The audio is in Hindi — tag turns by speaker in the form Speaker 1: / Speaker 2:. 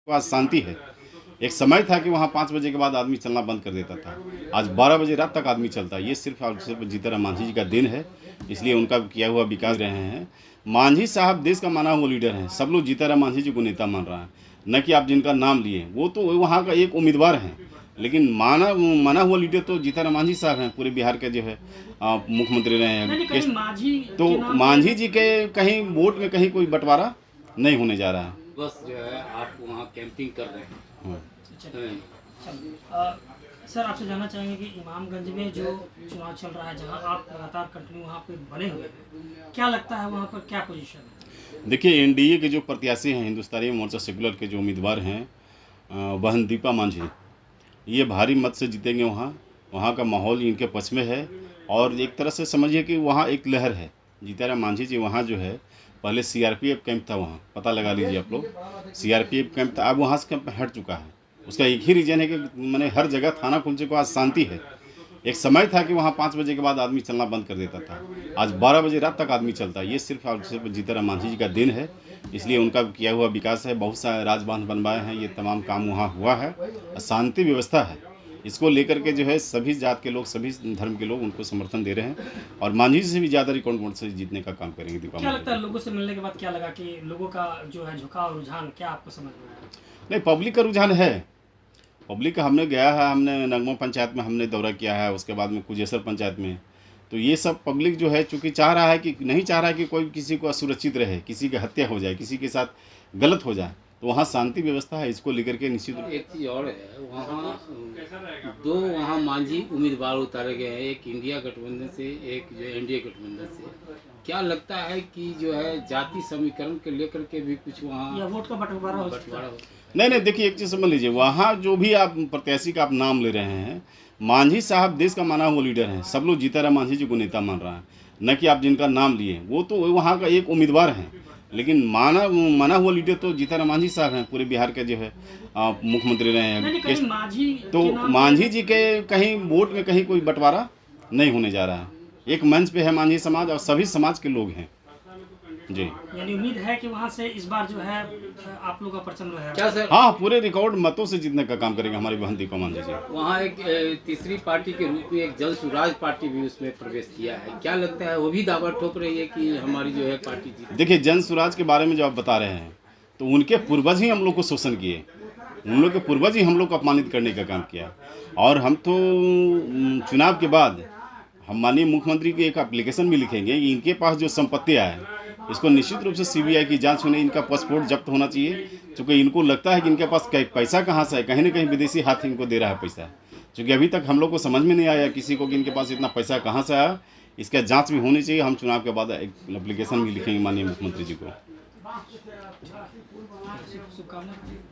Speaker 1: आज शांति है। एक समय था कि वहाँ 5 बजे के बाद आदमी चलना बंद कर देता था। आज 12 बजे रात तक आदमी चलता है। ये सिर्फ़ और सिर्फ़ जीतन मांझी जी का दिन है, इसलिए उनका किया हुआ विकास रहे हैं। मांझी साहब देश का माना हुआ लीडर हैं। सब लोग जीतन मांझी जी को नेता मान रहा है, न कि आप जिनका नाम लिए। वो तो वहाँ का एक उम्मीदवार हैं, लेकिन माना हुआ लीडर तो जीतन मांझी साहब हैं। पूरे बिहार के जो है मुख्यमंत्री रहे हैं।
Speaker 2: नहीं, कहीं मांझी
Speaker 1: तो
Speaker 2: के नाम
Speaker 1: मांझी जी के कहीं वोट में कहीं कोई बंटवारा नहीं होने जा रहा है।
Speaker 3: बस जो है आप वहाँ कैंपिंग कर रहे हैं।
Speaker 2: सर, आपसे जानना चाहेंगे कि इमामगंज में जो चुनाव चल रहा है, जहां आप लगातार कंटिन्यू वहां पे बने हुए हैं, क्या लगता है वहां पर क्या पोजीशन है?
Speaker 1: देखिए, एनडीए के जो प्रत्याशी हैं, हिंदुस्तानी मोर्चा सेकुलर के जो उम्मीदवार हैं, बहन दीपा मांझी, ये भारी मत से जीतेंगे। वहाँ का माहौल इनके पक्ष में है और एक तरह से समझिए कि वहाँ एक लहर है। जीतन मांझी जी वहाँ जो है, पहले सीआरपीएफ कैंप था, वहाँ पता लगा लीजिए आप लोग। सीआरपीएफ कैंप था, अब वहाँ से कैंप हट चुका है। उसका एक ही रीज़न है कि मैंने हर जगह थाना खुल चुका, आज शांति है। एक समय था कि वहाँ 5 बजे के बाद आदमी चलना बंद कर देता था। आज 12 बजे रात तक आदमी चलता है। ये सिर्फ़ और सिर्फ जीतन मांझी जी का दिन है, इसलिए उनका किया हुआ विकास है। बहुत सारे राजबांध बनवाए हैं, ये तमाम काम वहाँ हुआ है। शांति व्यवस्था है, इसको लेकर के जो है सभी जात के लोग, सभी धर्म के लोग उनको समर्थन दे रहे हैं और मांझी जी से भी ज़्यादा रिकॉर्ड वोट से जीतने का काम करेंगे। दीपा
Speaker 2: क्या लगता है, लोगों से मिलने के बाद क्या लगा कि लोगों का जो है झुकाव, रुझान क्या आपको समझ में आया?
Speaker 1: नहीं, पब्लिक का रुझान है। पब्लिक का हमने गया है, हमने नगमा पंचायत में हमने दौरा किया है, उसके बाद में कुजेसर पंचायत में। तो ये सब पब्लिक जो है चूँकि चाह रहा है कि नहीं चाह रहा है कि कोई किसी को असुरक्षित रहे, किसी की हत्या हो जाए, किसी के साथ गलत हो जाए। तो वहाँ शांति व्यवस्था है, इसको लेकर के निश्चित रूप।
Speaker 3: एक चीज़ और है, वहाँ दो वहाँ मांझी उम्मीदवार उतारे गए हैं, एक इंडिया गठबंधन से, एक जो एनडीए गठबंधन से। क्या लगता है कि जो है जाति समीकरण के लेकर के भी कुछ वहाँ
Speaker 2: या वोट का बंटवारा हो सकता है?
Speaker 1: नहीं, देखिए, एक चीज़ समझ लीजिए, वहाँ जो भी आप प्रत्याशी का आप नाम ले रहे हैं, मांझी साहब देश का माना हुआ लीडर हैं। सब लोग जीतन मांझी जी को नेता मान रहा है, न कि आप जिनका नाम लिए। वो तो वहाँ का एक उम्मीदवार हैं, लेकिन माना हुआ लीडर तो जीतन मांझी साहब हैं। पूरे बिहार के जो है मुख्यमंत्री रहे हैं।
Speaker 2: नहीं, कहीं मांझी
Speaker 1: तो
Speaker 2: के नाम
Speaker 1: मांझी जी के कहीं वोट में कहीं कोई बंटवारा नहीं होने जा रहा है। एक मंच पे है मांझी समाज और सभी समाज के लोग हैं जी।
Speaker 2: यानी उम्मीद है कि वहां से इस बार जो है आप लोगों का परचम रहेगा।
Speaker 3: क्या सर?
Speaker 1: हाँ, पूरे रिकॉर्ड मतों से जीतने का काम करेंगे हमारी बहन दीपा मांझी जी।
Speaker 3: वहाँ एक तीसरी पार्टी के रूप में एक जन स्वराज पार्टी भी उसमें प्रवेश किया है। क्या लगता है, वो भी दावा ठोक रही है कि हमारी जो है पार्टी जीत?
Speaker 1: देखिए, जन स्वराज के बारे में जो आप बता रहे हैं, तो उनके पूर्वज ही हम लोग को शोषण किए। उन लोग के पूर्वज ही हम लोग को अपमानित करने का काम किया। और हम तो चुनाव के बाद हम माननीय मुख्यमंत्री की एक एप्लीकेशन भी लिखेंगे कि इनके पास जो संपत्तियाँ है, इसको निश्चित रूप से सीबीआई की जांच होने, इनका पासपोर्ट जब्त होना चाहिए। क्योंकि इनको लगता है कि इनके पास पैसा कहाँ से है, कहीं ना कहीं विदेशी हाथ इनको दे रहा है पैसा। क्योंकि अभी तक हम लोग को समझ में नहीं आया किसी को कि इनके पास इतना पैसा कहाँ से आया। इसका जांच भी होनी चाहिए। हम चुनाव के बाद एक एप्लीकेशन भी लिखेंगे माननीय मुख्यमंत्री जी को।
Speaker 2: शुभकामनाएं।